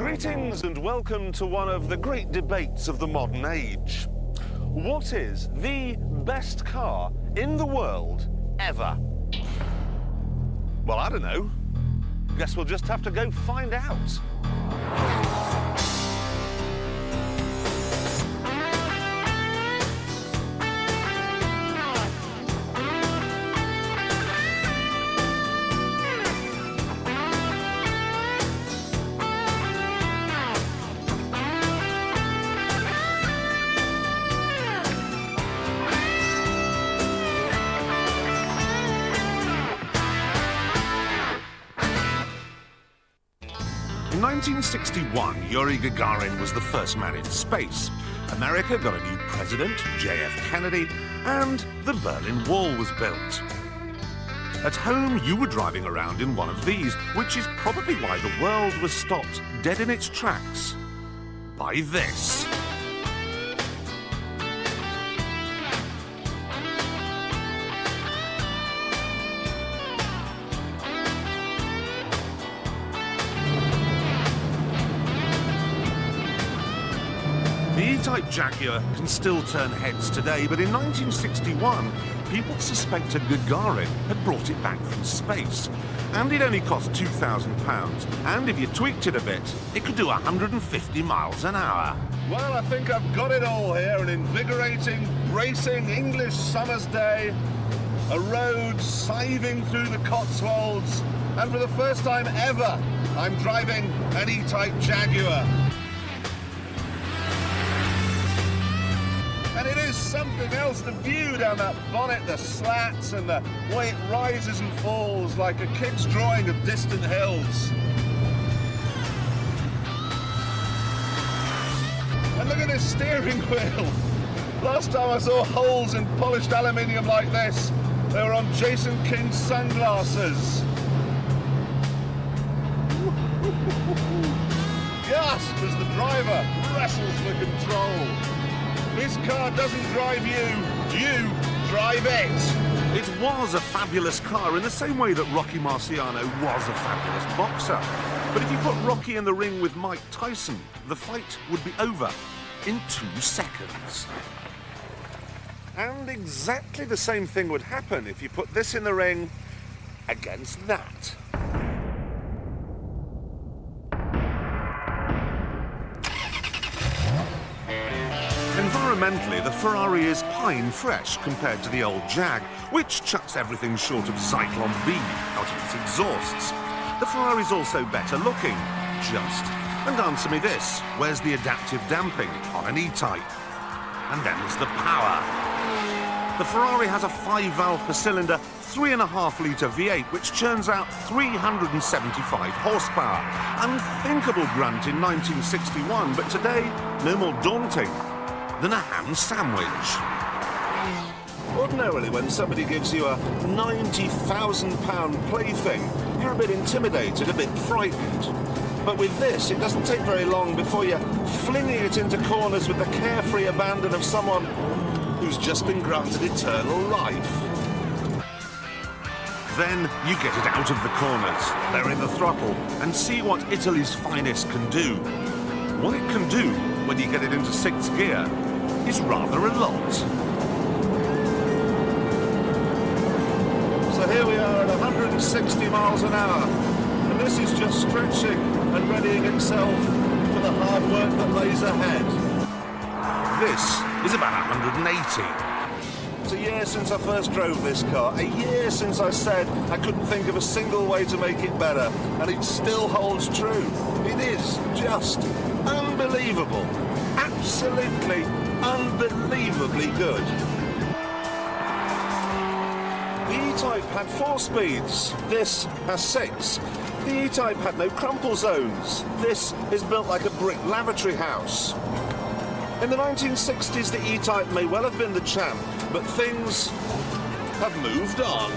Greetings and welcome to one of the great debates of the modern age. What is the best car in the world ever? Well, I don't know. Guess we'll just have to go find out. In 1961, Yuri Gagarin was the first man in space. America got a new president, JF Kennedy, and the Berlin Wall was built. At home, you were driving around in one of these, which is probably why the world was stopped dead in its tracks by this. The E-Type Jaguar can still turn heads today, but in 1961, people suspected Gagarin had brought it back from space. And it only cost £2,000, and if you tweaked it a bit, it could do 150 miles an hour. Well, I think I've got it all here. An invigorating, bracing English summer's day, a road scything through the Cotswolds, and for the first time ever, I'm driving an E-Type Jaguar. And it is something else, the view down that bonnet, the slats and the way it rises and falls like a kid's drawing of distant hills. And look at this steering wheel. Last time I saw holes in polished aluminium like this, they were on Jason King's sunglasses. Gasp as the driver wrestles for control. This car doesn't drive you drive it. It was a fabulous car in the same way that Rocky Marciano was a fabulous boxer. But if you put Rocky in the ring with Mike Tyson, the fight would be over in 2 seconds. And exactly the same thing would happen if you put this in the ring against that. Environmentally, the Ferrari is pine fresh compared to the old Jag, which chucks everything short of Zyklon B out of its exhausts. The Ferrari's also better looking, just. And answer me this, where's the adaptive damping on an E-Type? And then there's the power. The Ferrari has a 5-valve per cylinder, 3.5-litre V8, which churns out 375 horsepower. Unthinkable grunt in 1961, but today, no more daunting than a ham sandwich. Ordinarily, when somebody gives you a £90,000 plaything, you're a bit intimidated, a bit frightened. But with this, it doesn't take very long before you're flinging it into corners with the carefree abandon of someone who's just been granted eternal life. Then you get it out of the corners, they're in the throttle, and see what Italy's finest can do. What it can do when you get it into 6th gear is rather a lot. So here we are at 160 miles an hour, and this is just stretching and readying itself for the hard work that lays ahead. This is about 180. It's a year since I first drove this car, a year since I said I couldn't think of a single way to make it better, and it still holds true. It is just unbelievable, absolutely unbelievably good. The E-Type had 4 speeds, this has 6. The E-Type had no crumple zones, this is built like a brick lavatory house. In the 1960s, the E-Type may well have been the champ, but things have moved on.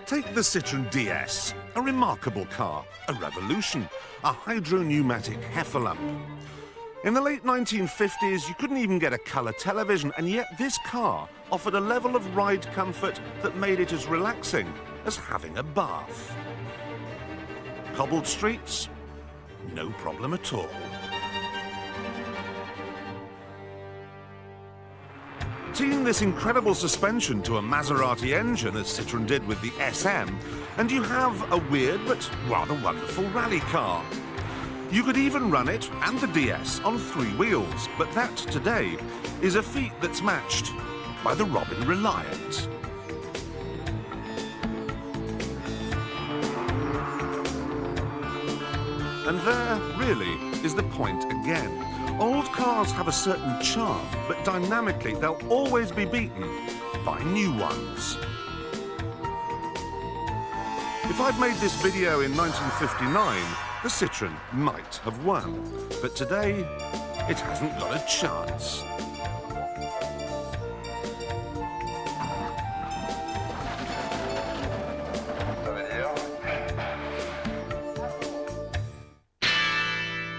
Take the Citroën DS, a remarkable car, a revolution, a hydro-pneumatic heifer lamp. In the late 1950s, you couldn't even get a colour television, and yet this car offered a level of ride comfort that made it as relaxing as having a bath. Cobbled streets? No problem at all. Team this incredible suspension to a Maserati engine, as Citroën did with the SM, and you have a weird but rather wonderful rally car. You could even run it and the DS on 3 wheels, but that today is a feat that's matched by the Robin Reliant. And there, really, is the point again. Old cars have a certain charm, but dynamically they'll always be beaten by new ones. If I'd made this video in 1959, the Citroën might have won. But today, it hasn't got a chance.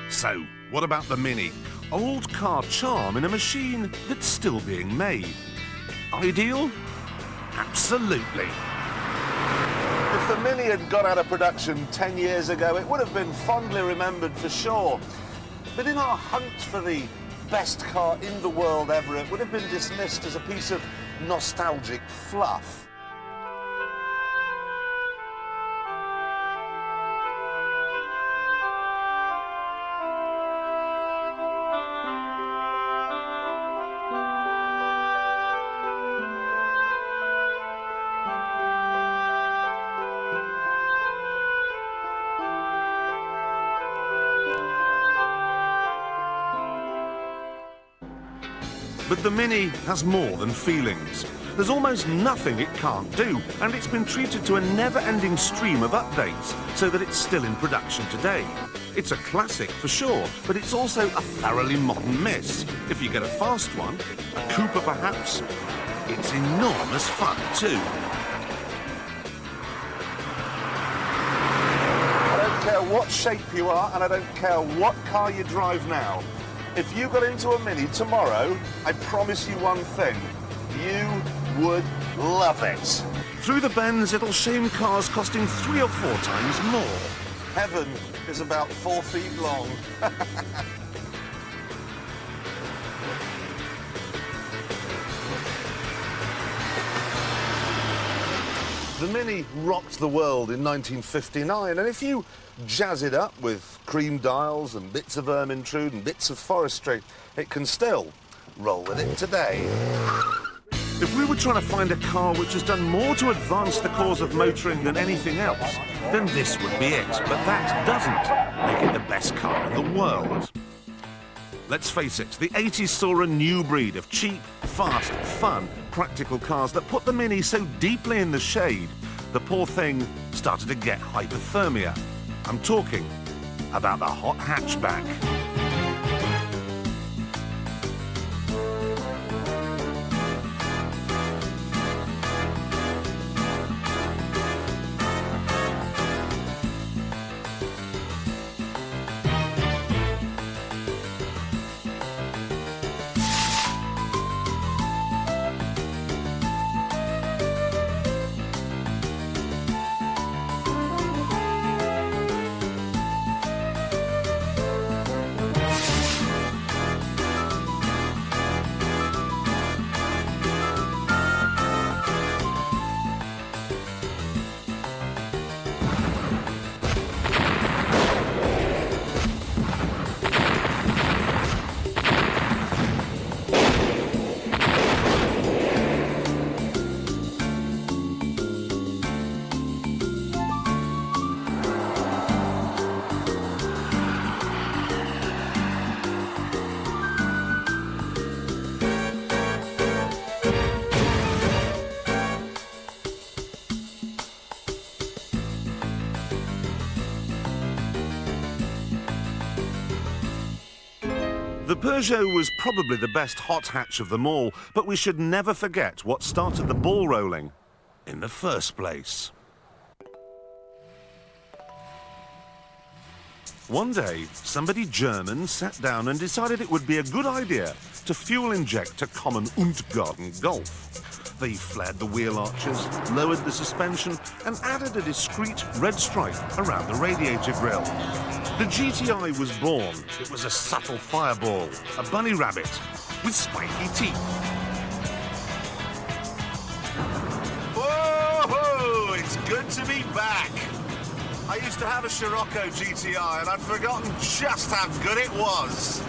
So, what about the Mini? Old car charm in a machine that's still being made. Ideal? Absolutely. If the Mini had gone out of production 10 years ago, it would have been fondly remembered for sure. But in our hunt for the best car in the world ever, it would have been dismissed as a piece of nostalgic fluff. But the Mini has more than feelings. There's almost nothing it can't do, and it's been treated to a never-ending stream of updates so that it's still in production today. It's a classic for sure, but it's also a thoroughly modern miss. If you get a fast one, a Cooper perhaps, it's enormous fun too. I don't care what shape you are, and I don't care what car you drive now. If you got into a Mini tomorrow, I promise you one thing. You would love it. Through the bends, it'll shame cars costing 3 or 4 times more. Heaven is about 4 feet long. The Mini rocked the world in 1959, and if you jazz it up with cream dials and bits of Ermintrude and bits of forestry, it can still roll with it today. If we were trying to find a car which has done more to advance the cause of motoring than anything else, then this would be it. But that doesn't make it the best car in the world. Let's face it, the 80s saw a new breed of cheap, fast, fun, practical cars that put the Mini so deeply in the shade, the poor thing started to get hypothermia. I'm talking about the hot hatchback. The Peugeot was probably the best hot hatch of them all, but we should never forget what started the ball rolling in the first place. One day, somebody German sat down and decided it would be a good idea to fuel inject a common Untergarten Golf. They flared the wheel arches, lowered the suspension, and added a discreet red stripe around the radiator grille. The GTI was born. It was a subtle fireball, a bunny rabbit with spiky teeth. Whoa! It's good to be back. I used to have a Scirocco GTI and I'd forgotten just how good it was.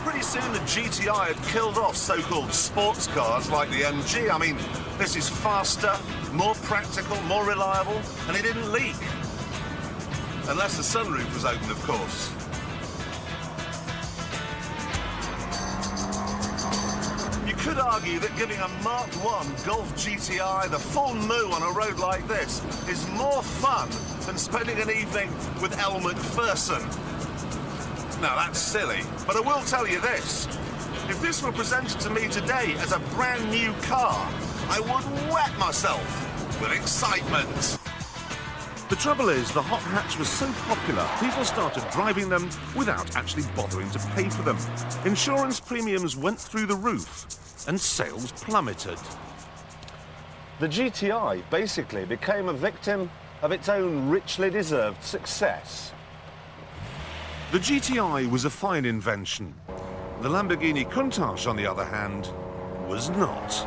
Pretty soon the GTI had killed off so-called sports cars like the MG. I mean, this is faster, more practical, more reliable, and it didn't leak. Unless the sunroof was open, of course. You could argue that giving a Mark I Golf GTI the full moo on a road like this is more fun than spending an evening with Elle Macpherson. Now, that's silly, but I will tell you this. If this were presented to me today as a brand new car, I would wet myself with excitement. The trouble is, the hot hatch was so popular, people started driving them without actually bothering to pay for them. Insurance premiums went through the roof, and sales plummeted. The GTI basically became a victim of its own richly deserved success. The GTI was a fine invention. The Lamborghini Countach, on the other hand, was not.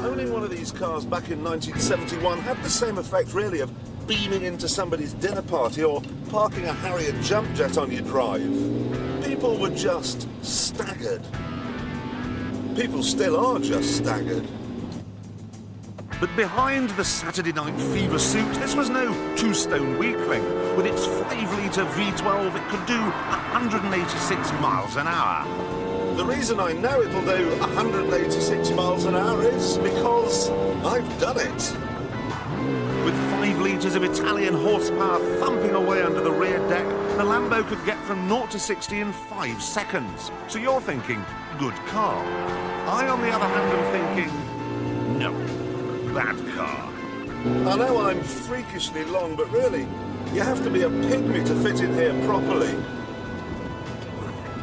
Owning one of these cars back in 1971 had the same effect, really, of beaming into somebody's dinner party or parking a Harrier jump jet on your drive. People were just staggered. People still are just staggered. But behind the Saturday Night Fever suit, this was no two-stone weakling. With its 5-litre V12, it could do 186 miles an hour. The reason I know it'll do 186 miles an hour is because I've done it. With 5 litres of Italian horsepower thumping away under the rear deck, the Lambo could get from 0 to 60 in 5 seconds. So you're thinking, good car. I, on the other hand, am thinking, no, bad car. I know I'm freakishly long, but really, you have to be a pygmy to fit in here properly.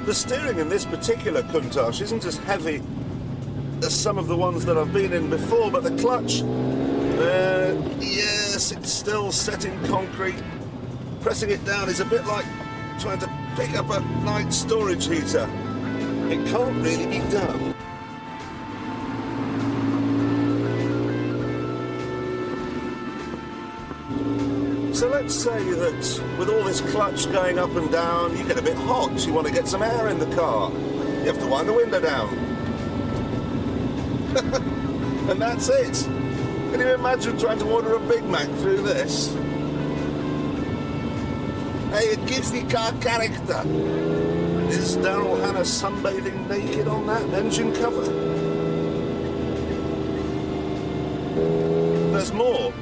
The steering in this particular Countach isn't as heavy as some of the ones that I've been in before, but the clutch, yes, it's still set in concrete. Pressing it down is a bit like trying to pick up a night storage heater. It can't really be done. So let's say that with all this clutch going up and down, you get a bit hot, you want to get some air in the car. You have to wind the window down. And that's it. Can you imagine trying to order a Big Mac through this? Hey, it gives the car character. Is Daryl Hannah sunbathing naked on that engine cover? There's more.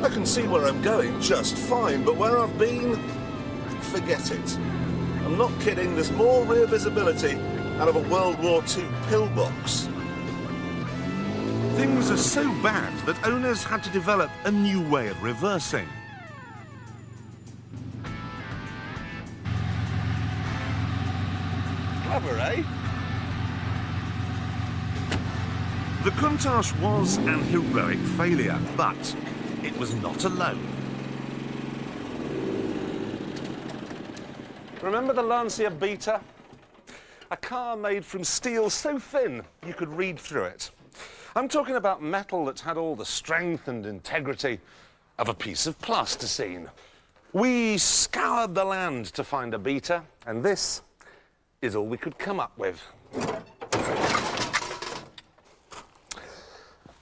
I can see where I'm going just fine, but where I've been, forget it. I'm not kidding, there's more rear visibility out of a World War II pillbox. Things are so bad that owners had to develop a new way of reversing. Clever, eh? The Countach was an heroic failure, but it was not alone. Remember the Lancia Beta? A car made from steel so thin you could read through it. I'm talking about metal that's had all the strength and integrity of a piece of plasticine. We scoured the land to find a Beta, and this is all we could come up with.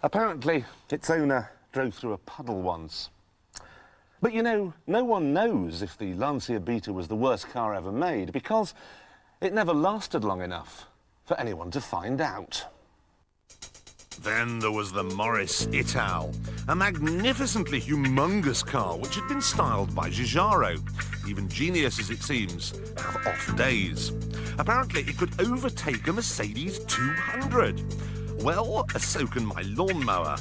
Apparently, its owner drove through a puddle once. But you know, no one knows if the Lancia Beta was the worst car ever made because it never lasted long enough for anyone to find out. Then there was the Morris Ital, a magnificently humongous car which had been styled by Giugiaro. Even geniuses, it seems, have off days. Apparently, it could overtake a Mercedes 200. Well, so can my lawnmower.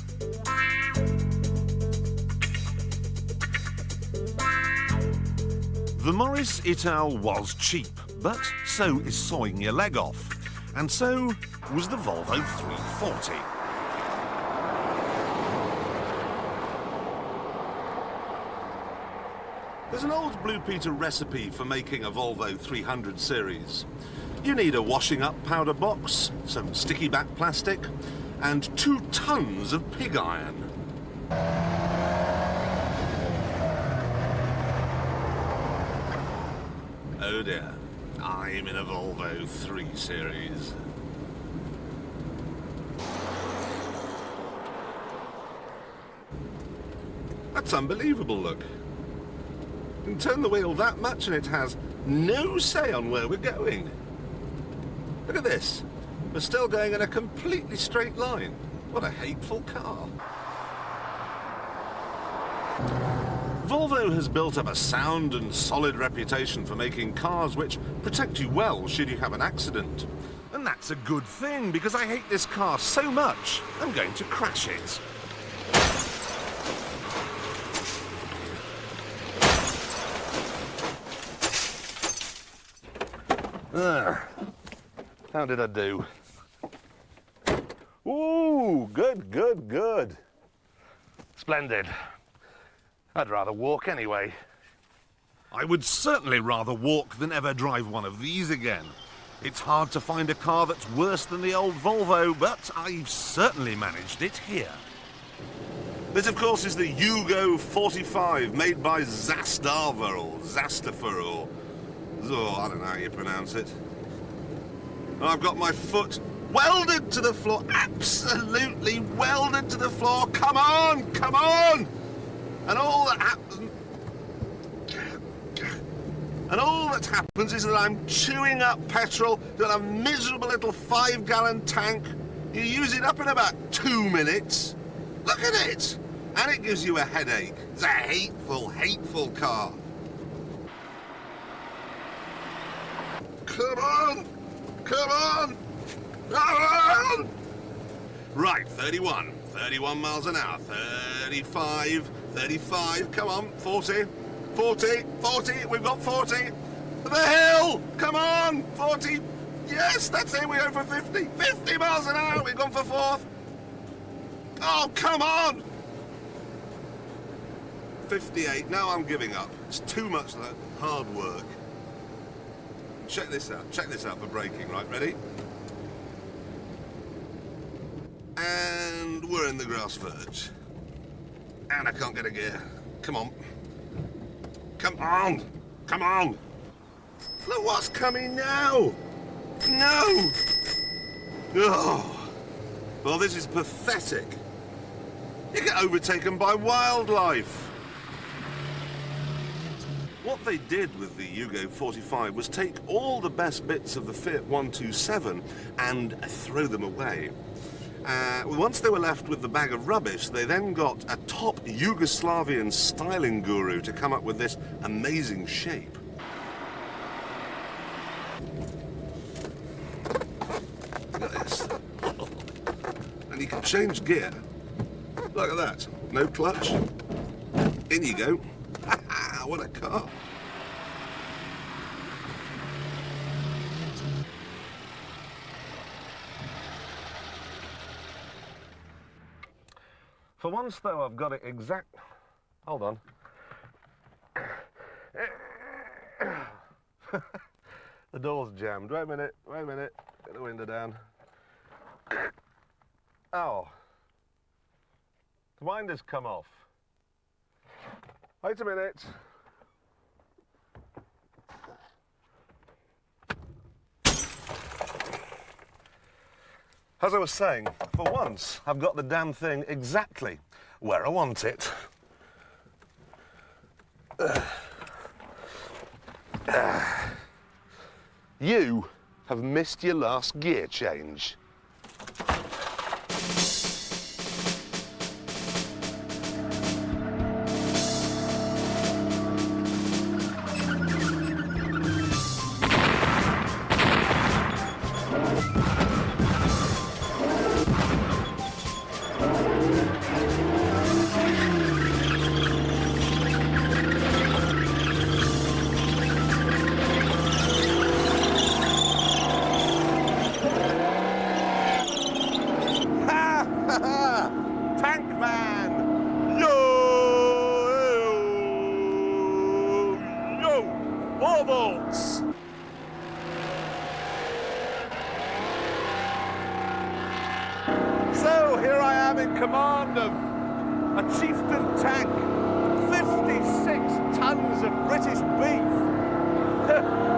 The Morris Ital was cheap, but so is sawing your leg off. And so was the Volvo 340. There's an old Blue Peter recipe for making a Volvo 300 series. You need a washing up powder box, some sticky back plastic, and 2 tons of pig iron. Oh dear, I'm in a Volvo 3 Series. That's unbelievable, look. You can turn the wheel that much and it has no say on where we're going. Look at this. We're still going in a completely straight line. What a hateful car. Volvo has built up a sound and solid reputation for making cars which protect you well should you have an accident. And that's a good thing, because I hate this car so much, I'm going to crash it. How did I do? Ooh, good, good, good. Splendid. I'd rather walk anyway. I would certainly rather walk than ever drive one of these again. It's hard to find a car that's worse than the old Volvo, but I've certainly managed it here. This, of course, is the Yugo 45, made by Zastava or Zastafer or... Oh, I don't know how you pronounce it. I've got my foot welded to the floor, absolutely welded to the floor. Come on, come on! And all that happens is that I'm chewing up petrol in a miserable little 5-gallon tank. You use it up in about 2 minutes. Look at it! And it gives you a headache. It's a hateful, hateful car. Come on! Come on! Come on! Right, 31. 31 miles an hour. 35. 35. Come on. 40. 40. 40. We've got 40. The hill! Come on! 40. Yes, that's it. We're going for 50. 50 miles an hour. We've gone for 4th. Oh, come on! 58. Now I'm giving up. It's too much hard work. Check this out. Check this out for braking. Right, ready? And we're in the grass verge. And I can't get a gear. Come on. Come on. Come on. Look what's coming now. No. Oh. Well, this is pathetic. You get overtaken by wildlife. What they did with the Yugo 45 was take all the best bits of the Fiat 127 and throw them away. Once they were left with the bag of rubbish, they then got a top Yugoslavian styling guru to come up with this amazing shape. Look at this. And you can change gear. Look at that. No clutch. In you go. What a car. For once, though, I've got it exact... Hold on. The door's jammed. Wait a minute, wait a minute. Get the window down. Oh. The winder's come off. Wait a minute. As I was saying, for once, I've got the damn thing exactly where I want it. You have missed your last gear change. Floorboards! So here I am in command of a chieftain tank, 56 tons of British beef.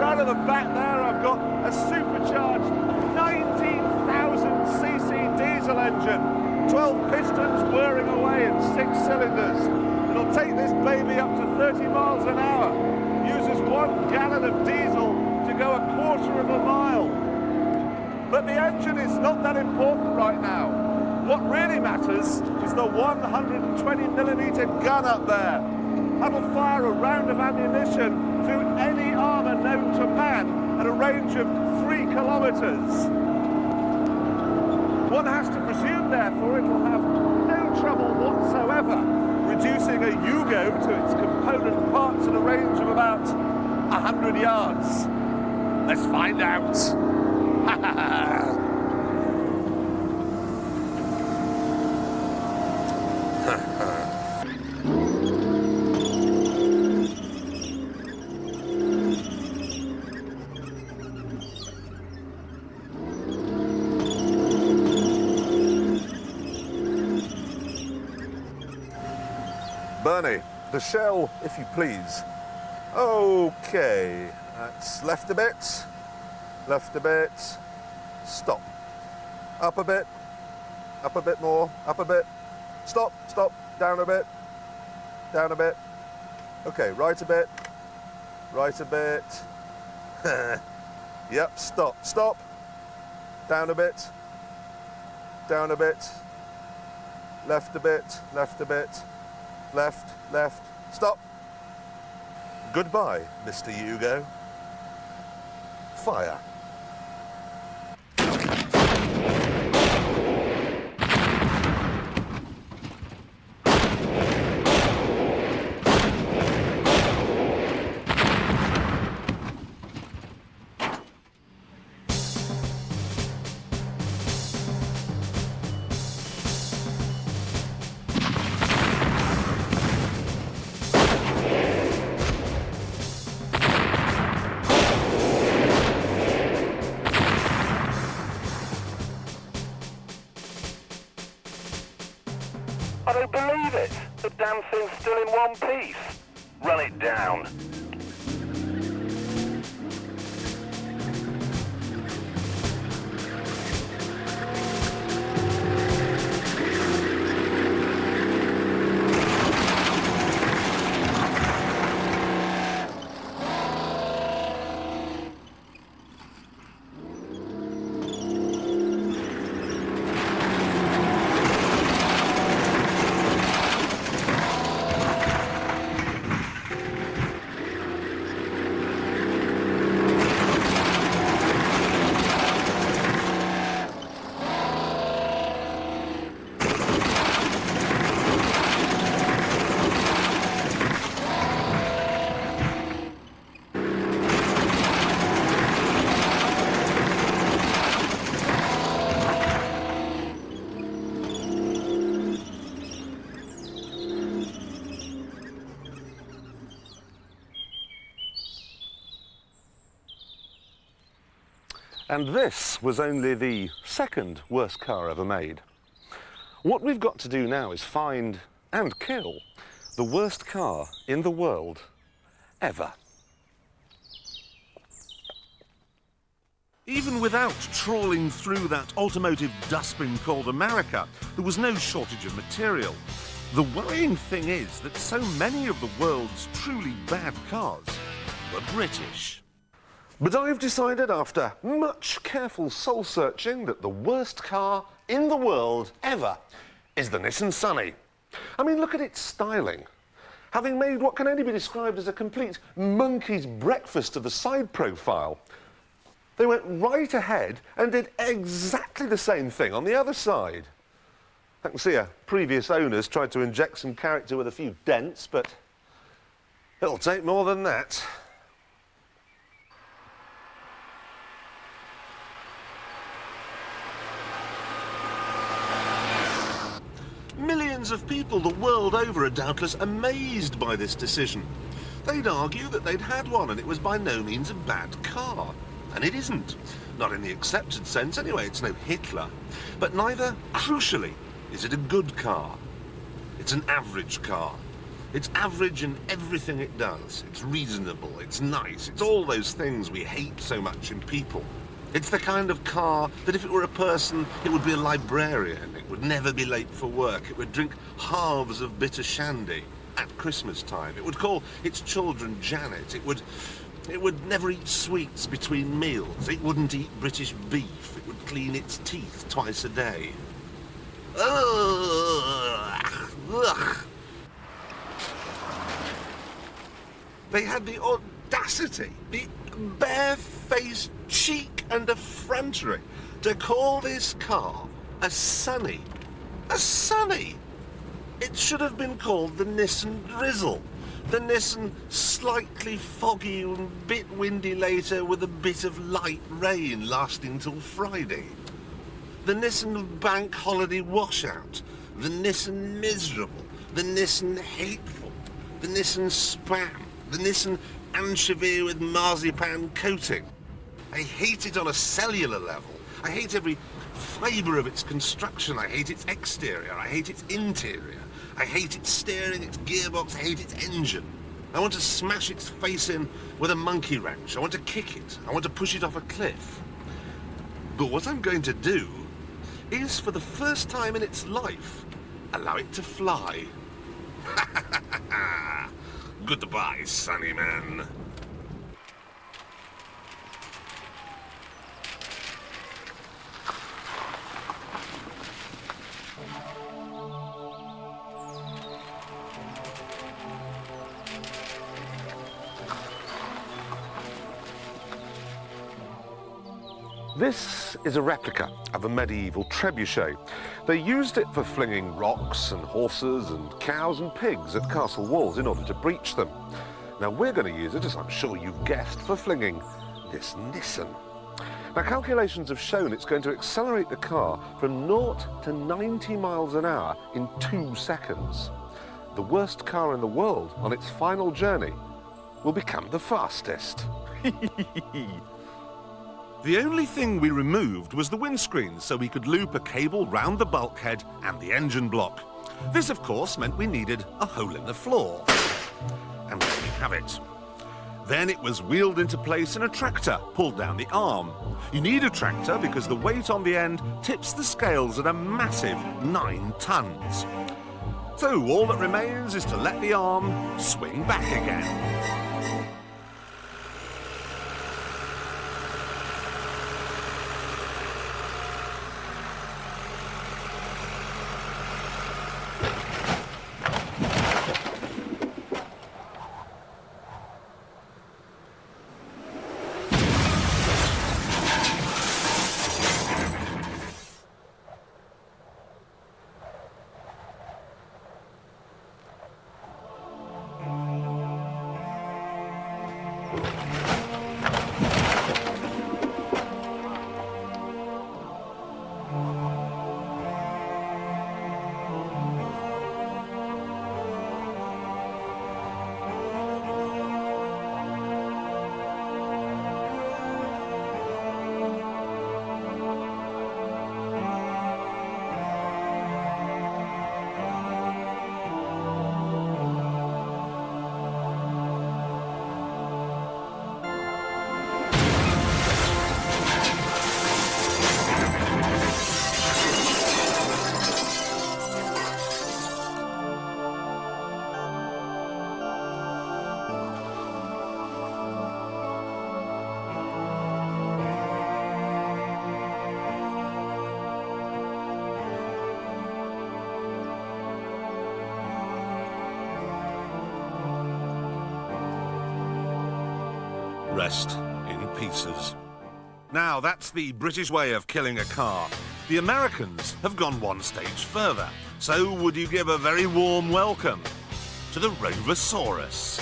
Right at the back there I've got a supercharged 19,000cc diesel engine, 12 pistons whirring away in 6 cylinders. It'll take this baby up to 30 miles an hour. Uses 1 gallon of diesel to go a quarter of a mile. But the engine is not that important right now. What really matters is the 120mm gun up there. That'll fire a round of ammunition through any armour known to man at a range of 3 kilometres. One has to presume, therefore, it will have no trouble whatsoever reducing a Yugo to its component parts at a range of about 100 yards. Let's find out. Bernie, the shell, if you please. Okay, that's left a bit, stop. Up a bit more, up a bit, stop, down a bit. Okay, right a bit. Yep, stop. Down a bit, left a bit. Left, stop. Goodbye, Mr. Yugo. Fire. I don't believe it. The damn thing's still in one piece. Run it down. And this was only the second worst car ever made. What we've got to do now is find and kill the worst car in the world ever. Even without trawling through that automotive dustbin called America, there was no shortage of material. The worrying thing is that so many of the world's truly bad cars were British. But I've decided after much careful soul-searching that the worst car in the world ever is the Nissan Sunny. I mean, look at its styling. Having made what can only be described as a complete monkey's breakfast of the side profile, they went right ahead and did exactly the same thing on the other side. I can see previous owners tried to inject some character with a few dents, but it'll take more than that. Millions of people the world over are doubtless amazed by this decision. They'd argue that they'd had one and it was by no means a bad car. And it isn't. Not in the accepted sense anyway, it's no Hitler. But neither, crucially, is it a good car. It's an average car. It's average in everything it does. It's reasonable, it's nice, it's all those things we hate so much in people. It's the kind of car that if it were a person, it would be a librarian. It would never be late for work. It would drink halves of bitter shandy at Christmas time. It would call its children Janet. It would never eat sweets between meals. It wouldn't eat British beef. It would clean its teeth twice a day. Ugh. Ugh. They had the audacity, the barefaced cheek and effrontery to call this car a Sunny. A Sunny! It should have been called the Nissan Drizzle. The Nissan slightly foggy and bit windy later with a bit of light rain lasting till Friday. The Nissan Bank Holiday Washout. The Nissan Miserable. The Nissan Hateful. The Nissan Spam. The Nissan Anchovy with marzipan coating. I hate it on a cellular level. I hate every fibre of its construction. I hate its exterior. I hate its interior. I hate its steering, its gearbox. I hate its engine. I want to smash its face in with a monkey wrench. I want to kick it. I want to push it off a cliff. But what I'm going to do is, for the first time in its life, allow it to fly. Goodbye, Sunny Man. This is a replica of a medieval trebuchet. They used it for flinging rocks and horses and cows and pigs at castle walls in order to breach them. Now we're going to use it, as I'm sure you've guessed, for flinging this Nissan. Now calculations have shown it's going to accelerate the car from 0 to 90 miles an hour in 2 seconds. The worst car in the world on its final journey will become the fastest. The only thing we removed was the windscreen, so we could loop a cable round the bulkhead and the engine block. This, of course, meant we needed a hole in the floor. And there we have it. Then it was wheeled into place in a tractor, pulled down the arm. You need a tractor because the weight on the end tips the scales at a massive 9 tons. So all that remains is to let the arm swing back again. Rest in pieces. Now, that's the British way of killing a car. The Americans have gone one stage further. So would you give a very warm welcome to the Roversaurus?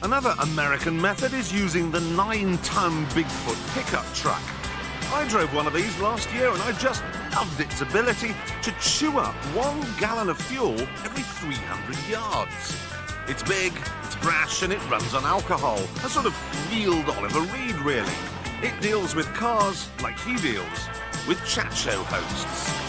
Another American method is using the 9-ton Bigfoot pickup truck. I drove one of these last year and I just loved its ability to chew up 1 gallon of fuel every 300 yards. It's big, it's brash, and it runs on alcohol. A sort of yield Oliver Reed, really. It deals with cars like he deals with chat show hosts.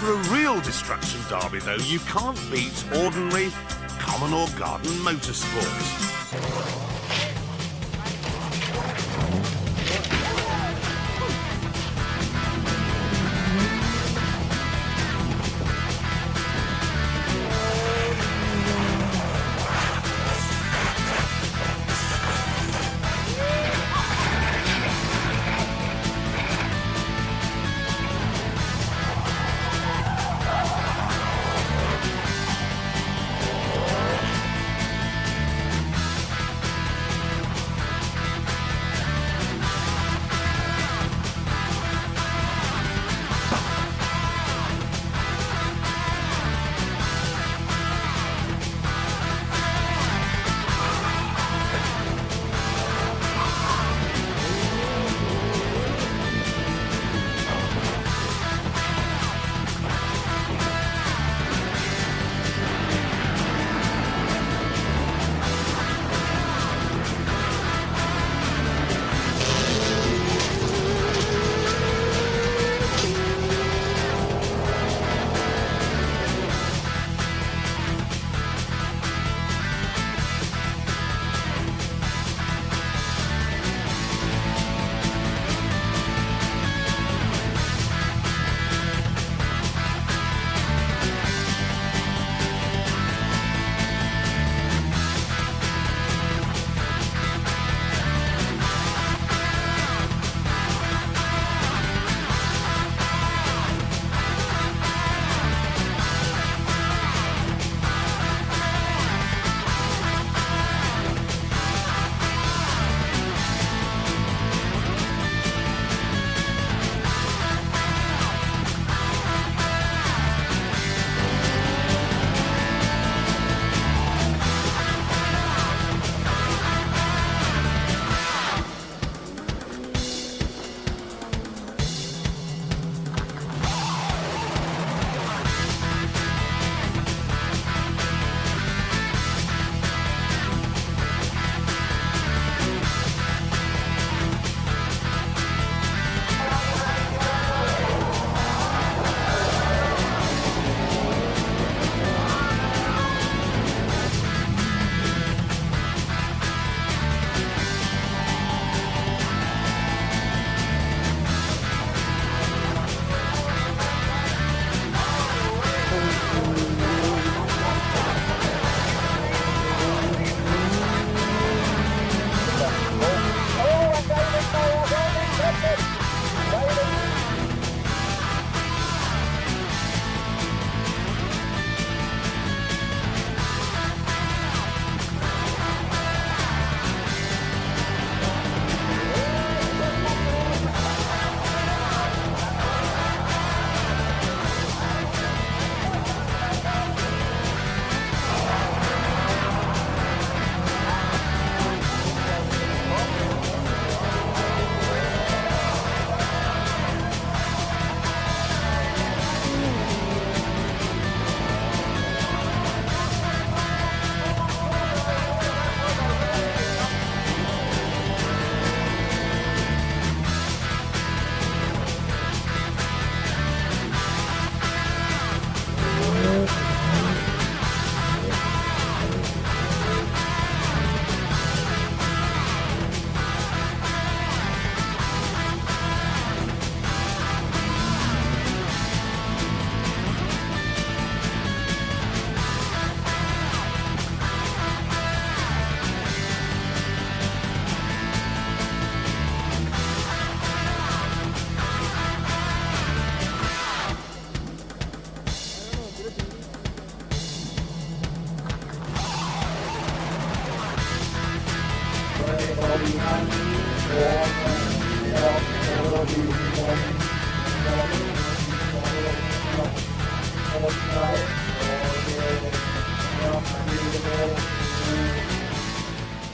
For a real destruction derby, though, you can't beat ordinary, common or garden motorsport.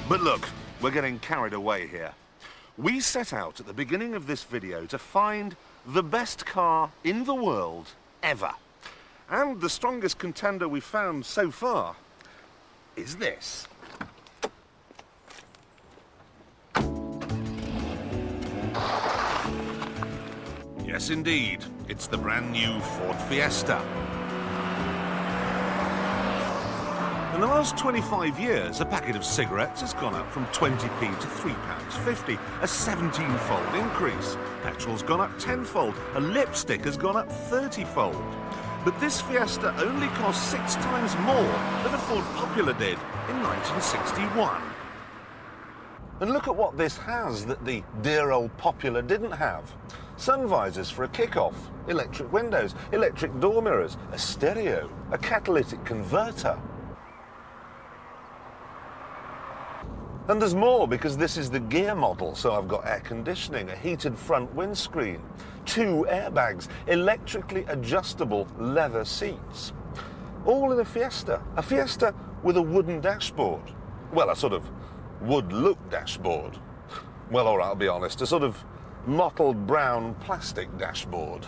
But look, we're getting carried away here. We set out at the beginning of this video to find the best car in the world ever. And the strongest contender we've found so far is this. Yes, indeed. It's the brand new Ford Fiesta. In the last 25 years, a packet of cigarettes has gone up from 20p to £3.50, a 17-fold increase. Petrol's gone up 10-fold, a lipstick has gone up 30-fold. But this Fiesta only cost 6 times more than a Ford Popular did in 1961. And look at what this has that the dear old Popular didn't have. Sun visors for a kick-off, electric windows, electric door mirrors, a stereo, a catalytic converter. And there's more, because this is the gear model, so I've got air conditioning, a heated front windscreen, 2 airbags, electrically adjustable leather seats. All in a Fiesta with a wooden dashboard. Well, a sort of wood-look dashboard. Well, all right, I'll be honest, a sort of mottled brown plastic dashboard.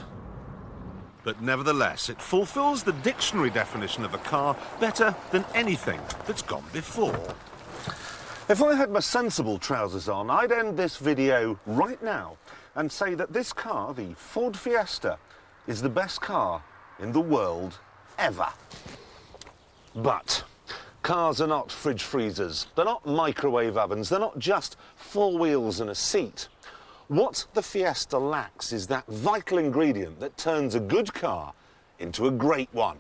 But nevertheless, it fulfills the dictionary definition of a car better than anything that's gone before. If I had my sensible trousers on, I'd end this video right now and say that this car, the Ford Fiesta, is the best car in the world ever. But cars are not fridge freezers, they're not microwave ovens, they're not just 4 wheels and a seat. What the Fiesta lacks is that vital ingredient that turns a good car into a great one.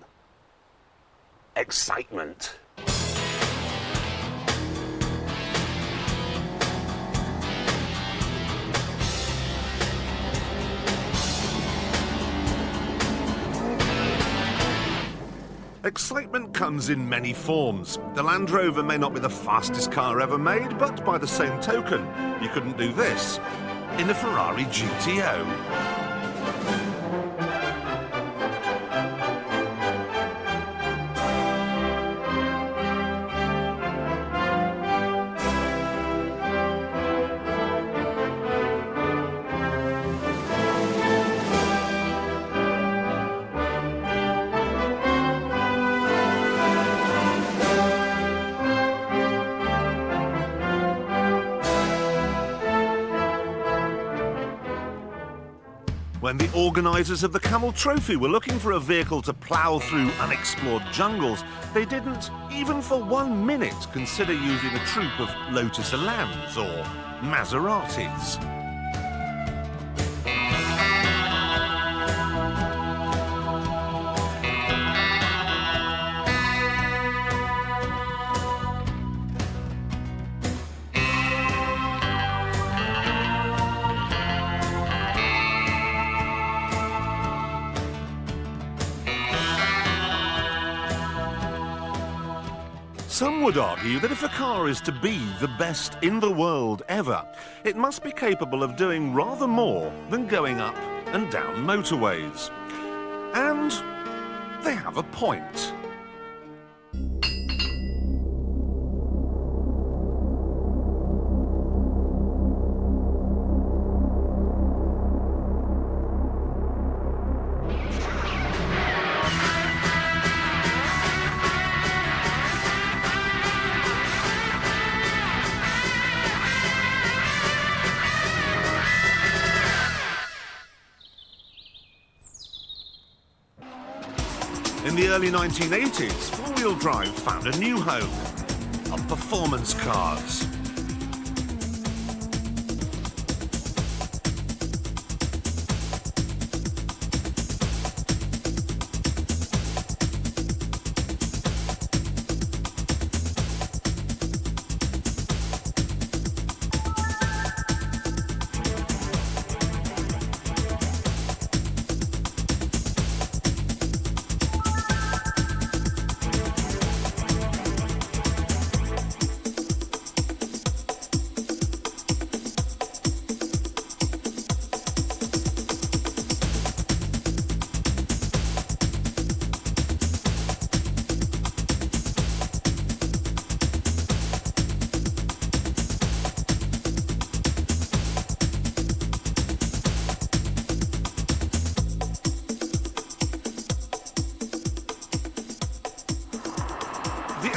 Excitement. Excitement comes in many forms. The Land Rover may not be the fastest car ever made, but by the same token, you couldn't do this in a Ferrari GTO. When the organisers of the Camel Trophy were looking for a vehicle to plough through unexplored jungles, they didn't, even for 1 minute, consider using a troupe of Lotus Elans or Maseratis. Some would argue that if a car is to be the best in the world ever, it must be capable of doing rather more than going up and down motorways. And they have a point. In the early 1980s, four-wheel drive found a new home on performance cars.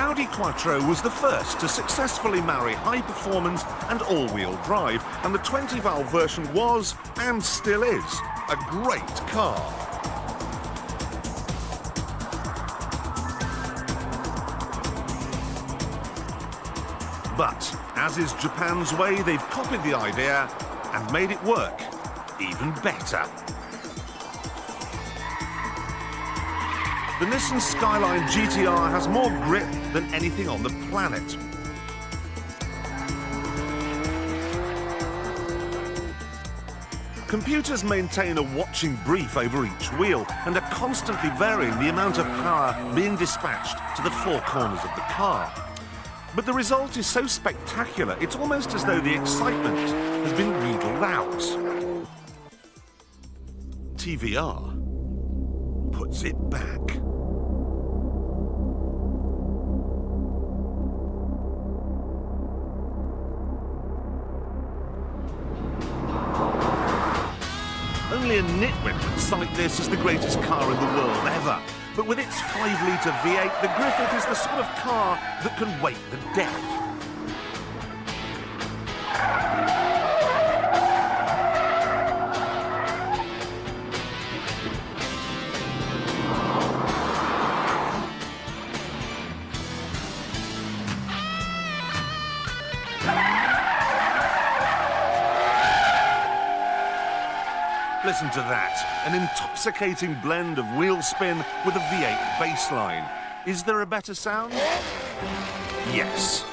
Audi Quattro was the first to successfully marry high performance and all-wheel drive, and the 20-valve version was, and still is, a great car. But, as is Japan's way, they've copied the idea and made it work even better. The Nissan Skyline GTR has more grip than anything on the planet. Computers maintain a watching brief over each wheel and are constantly varying the amount of power being dispatched to the four corners of the car. But the result is so spectacular, it's almost as though the excitement has been wheedled out. TVR puts it back. Only a nitwit would cite this as the greatest car in the world ever. But with its 5-litre V8, the Griffith is the sort of car that can wait the death. Listen to that, an intoxicating blend of wheel spin with a V8 bassline. Is there a better sound? Yes.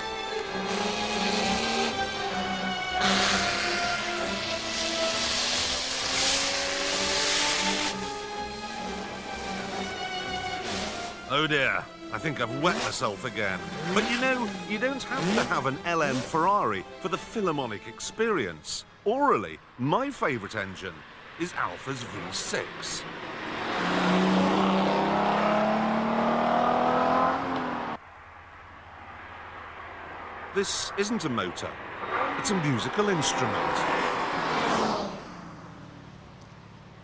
Oh dear, I think I've wet myself again. But you know, you don't have to have an LM Ferrari for the Philharmonic experience. Orally, my favourite engine is Alfa's V6. This isn't a motor, it's a musical instrument.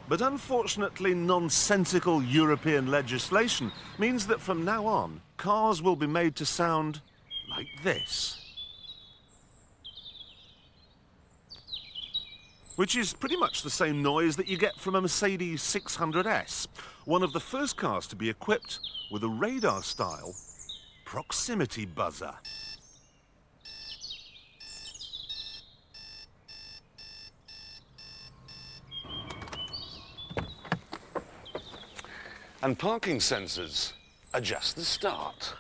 But unfortunately, nonsensical European legislation means that from now on, cars will be made to sound like this. Which is pretty much the same noise that you get from a Mercedes 600S, one of the first cars to be equipped with a radar-style proximity buzzer. And parking sensors adjust the start.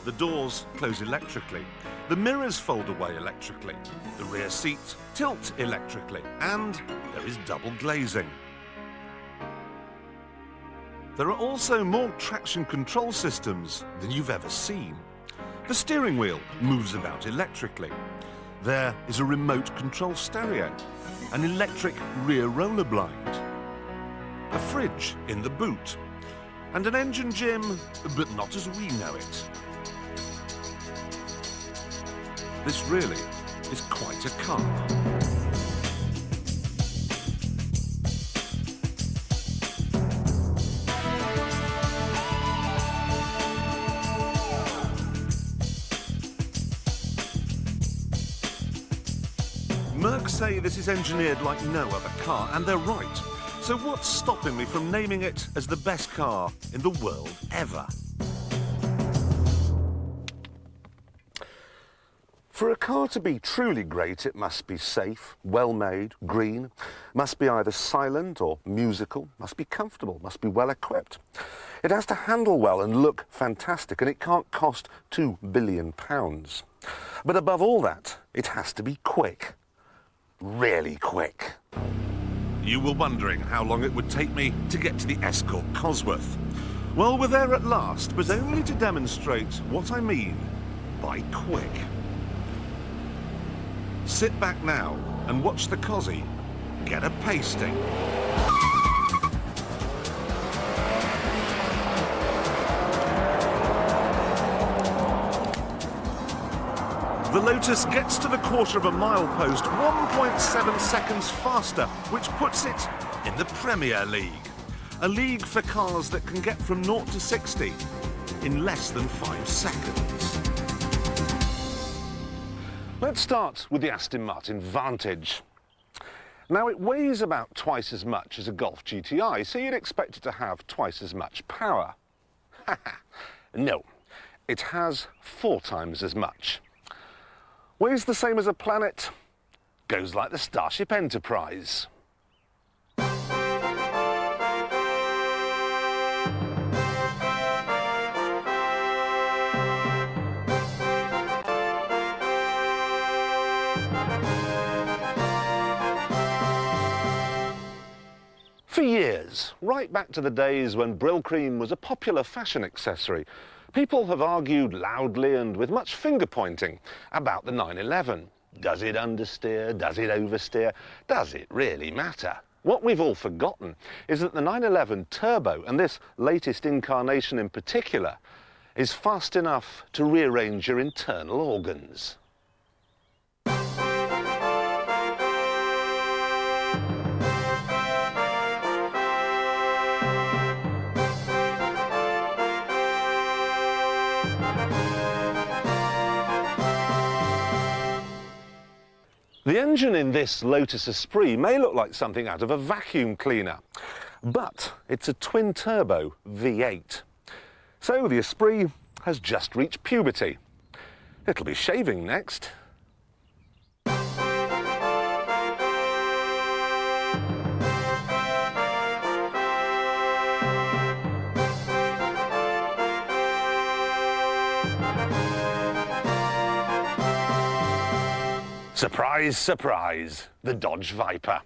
The doors close electrically. The mirrors fold away electrically. The rear seats tilt electrically. And there is double glazing. There are also more traction control systems than you've ever seen. The steering wheel moves about electrically. There is a remote control stereo, an electric rear roller blind, a fridge in the boot, and an engine gym, but not as we know it. This really is quite a car. Mercs say this is engineered like no other car, and they're right. So what's stopping me from naming it as the best car in the world ever? For a car to be truly great, it must be safe, well-made, green, must be either silent or musical, must be comfortable, must be well-equipped. It has to handle well and look fantastic, and it can't cost £2 billion. But above all that, it has to be quick. Really quick. You were wondering how long it would take me to get to the Escort Cosworth. Well, we're there at last, but only to demonstrate what I mean by quick. Sit back now and watch the Cosy get a pasting. The Lotus gets to the quarter of a mile post 1.7 seconds faster, which puts it in the Premier League. A league for cars that can get from 0 to 60 in less than 5 seconds. Let's start with the Aston Martin Vantage. Now, it weighs about twice as much as a Golf GTI, so you'd expect it to have twice as much power. No, it has 4 times as much. Weighs the same as a planet, goes like the Starship Enterprise. For years, right back to the days when Brill Cream was a popular fashion accessory, people have argued loudly and with much finger-pointing about the 911. Does it understeer? Does it oversteer? Does it really matter? What we've all forgotten is that the 911 Turbo, and this latest incarnation in particular, is fast enough to rearrange your internal organs. The engine in this Lotus Esprit may look like something out of a vacuum cleaner, but it's a twin-turbo V8. So the Esprit has just reached puberty. It'll be shaving next. Surprise, surprise, the Dodge Viper.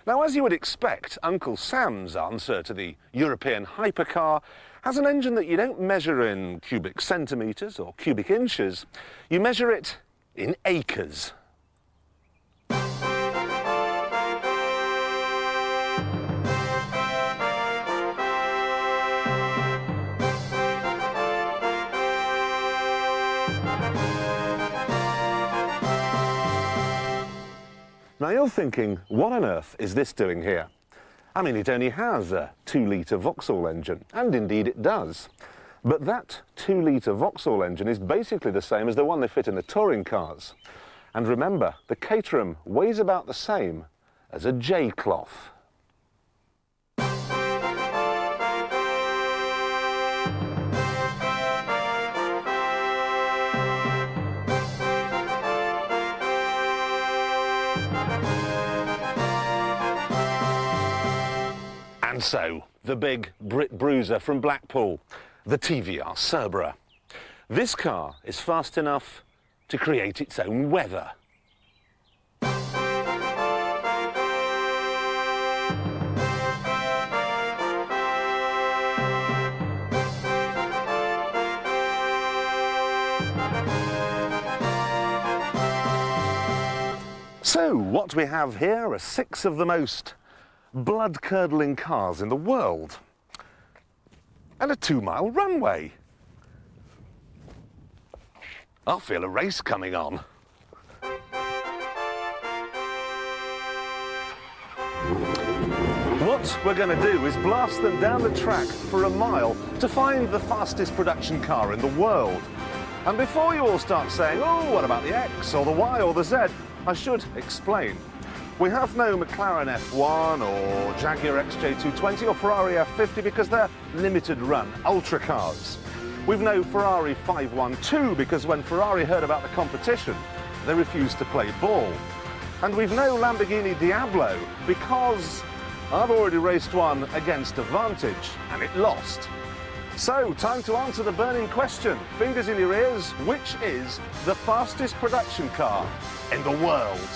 Now, as you would expect, Uncle Sam's answer to the European hypercar has an engine that you don't measure in cubic centimetres or cubic inches, you measure it in acres. Now you're thinking, what on earth is this doing here? I mean, it only has a 2-litre Vauxhall engine, and indeed it does. But that 2-litre Vauxhall engine is basically the same as the one they fit in the touring cars. And remember, the Caterham weighs about the same as a J-cloth. And so, the big Brit Bruiser from Blackpool, the TVR Cerbera. This car is fast enough to create its own weather. So, what we have here are 6 of the most blood-curdling cars in the world, and a 2-mile runway. I feel a race coming on. What we're going to do is blast them down the track for a mile to find the fastest production car in the world. And before you all start saying, oh, what about the X or the Y or the Z, I should explain. We have no McLaren F1 or Jaguar XJ220 or Ferrari F50 because they're limited run ultra cars. We've no Ferrari 512 because when Ferrari heard about the competition, they refused to play ball. And we've no Lamborghini Diablo because I've already raced one against a Vantage and it lost. So, time to answer the burning question. Fingers in your ears, which is the fastest production car in the world?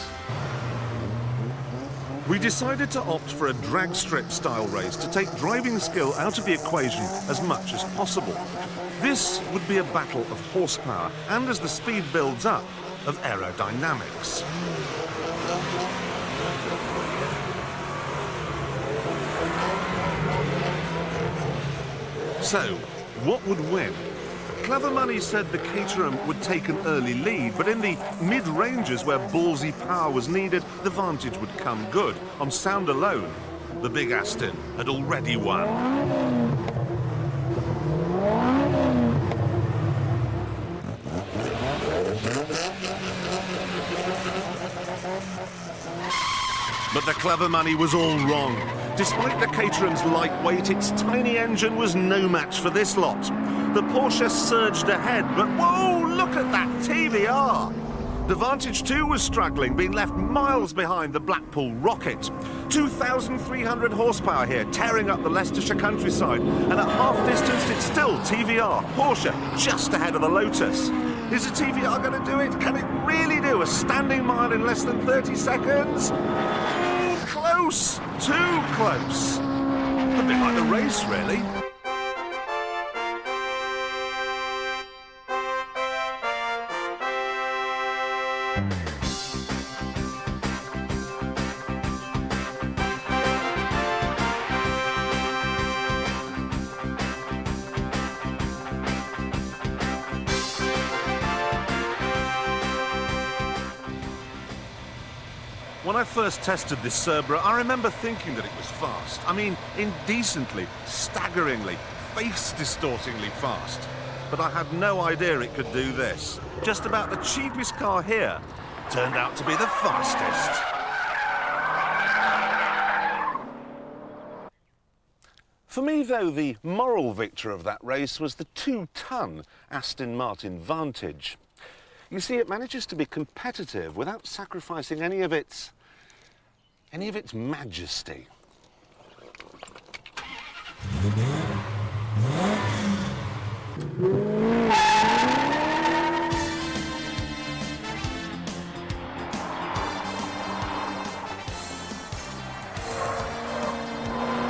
We decided to opt for a drag strip style race to take driving skill out of the equation as much as possible. This would be a battle of horsepower and, as the speed builds up, of aerodynamics. So, what would win? Clever Money said the Caterham would take an early lead, but in the mid-ranges where ballsy power was needed, the Vantage would come good. On sound alone, the big Aston had already won. But the clever money was all wrong. Despite the Caterham's lightweight, its tiny engine was no match for this lot. The Porsche surged ahead, but whoa, look at that TVR! The Vantage 2 was struggling, being left miles behind the Blackpool Rocket. 2,300 horsepower here, tearing up the Leicestershire countryside, and at half distance it's still TVR, Porsche, just ahead of the Lotus. Is the TVR going to do it? Can it really do a standing mile in less than 30 seconds? Oh, close! Too close! A bit like the race, really. When I first tested this Cerbera, I remember thinking that it was fast. I mean, indecently, staggeringly, face-distortingly fast. But I had no idea it could do this. Just about the cheapest car here turned out to be the fastest. For me, though, the moral victor of that race was the 2-ton Aston Martin Vantage. You see, it manages to be competitive without sacrificing any of its majesty.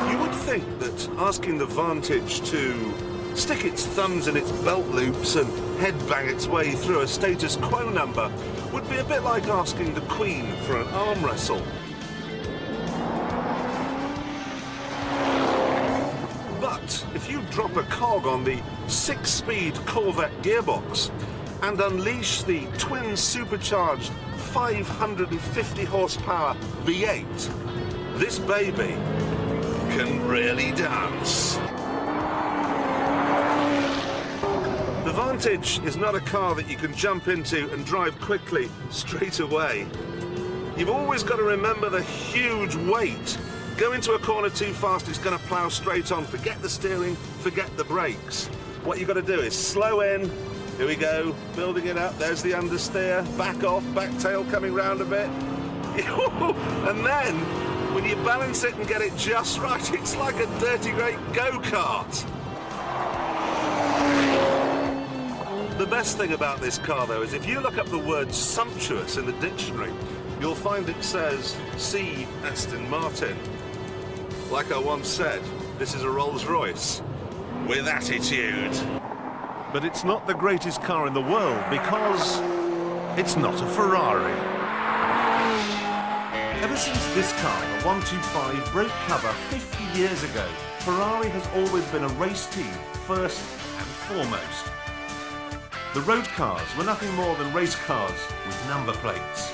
You would think that asking the Vantage to stick its thumbs in its belt loops and headbang its way through a status quo number would be a bit like asking the Queen for an arm wrestle. But if you drop a cog on the 6-speed Corvette gearbox and unleash the twin supercharged 550 horsepower V8, this baby can really dance. The Vantage is not a car that you can jump into and drive quickly straight away. You've always got to remember the huge weight. Go into a corner too fast, it's going to plough straight on. Forget the steering, forget the brakes. What you've got to do is slow in. Here we go, building it up. There's the understeer. Back off, back tail coming round a bit. And then, when you balance it and get it just right, it's like a dirty great go-kart. The best thing about this car, though, is if you look up the word sumptuous in the dictionary, you'll find it says, see Aston Martin. Like I once said, this is a Rolls-Royce with attitude. But it's not the greatest car in the world because it's not a Ferrari. Ever since this car, the 125, broke cover 50 years ago, Ferrari has always been a race team, first and foremost. The road cars were nothing more than race cars with number plates.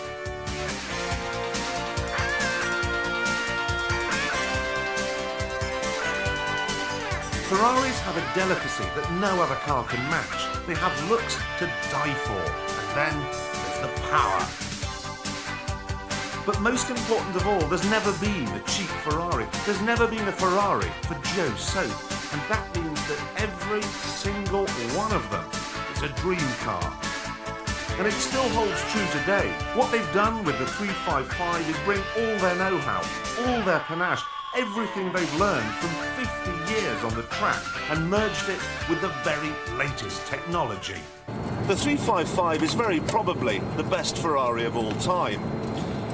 Ferraris have a delicacy that no other car can match. They have looks to die for, and then there's the power. But most important of all, there's never been a cheap Ferrari. There's never been a Ferrari for Joe Soap, and that means that every single one of them is a dream car. And it still holds true today. What they've done with the 355 is bring all their know-how, all their panache, everything they've learned from 50 years on the track and merged it with the very latest technology. The 355 is very probably the best Ferrari of all time.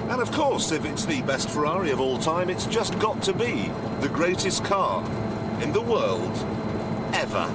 And of course, if it's the best Ferrari of all time, it's just got to be the greatest car in the world ever.